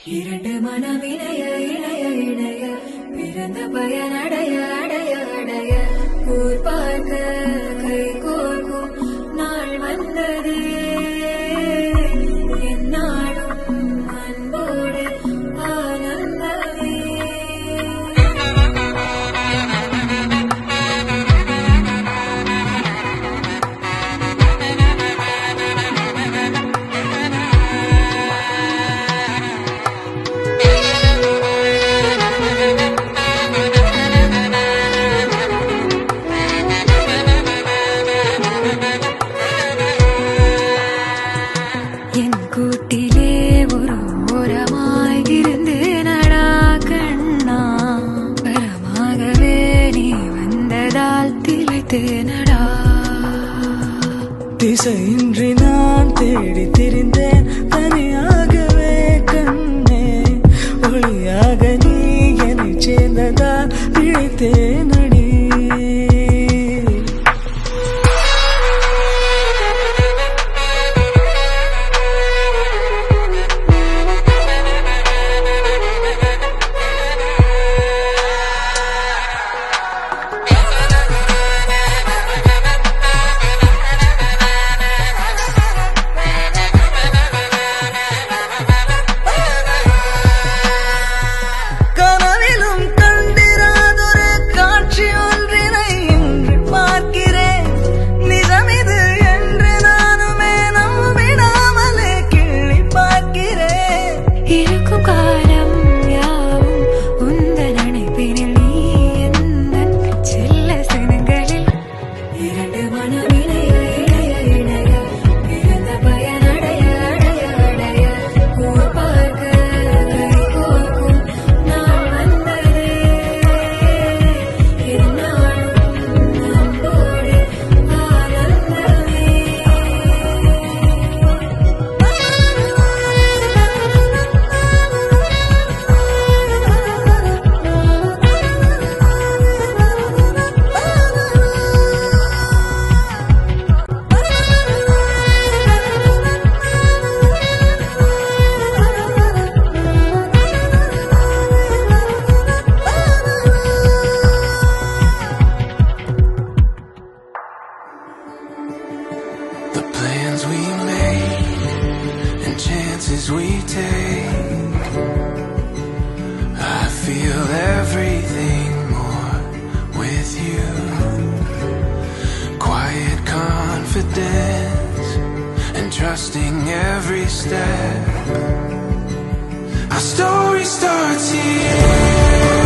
இரண்டு மனம் இணைய இணைய இணைய பிறந்த பயன் அடைய அடைய அடைய ஊர் பார்க்க கை கோர்க்கும் நாள் வந்தது என்னாலும் அன்போடு ஆனந்தமே. கூட்டிலே ஒரு ஓரமாய் இருந்து நடா கண்ணா பரமாகவே நீ வந்ததால் திளைத்து நடா. திசையின்றி நான் தேடி திரிந்தேன் தனியாகவே கண்ணே ஒளியாக நீ என்னை சேர்ந்ததால் பிழைத்தேன் அடி. We make and chances we take, I feel everything more with you. Quiet confidence and trusting every step. Our story starts here.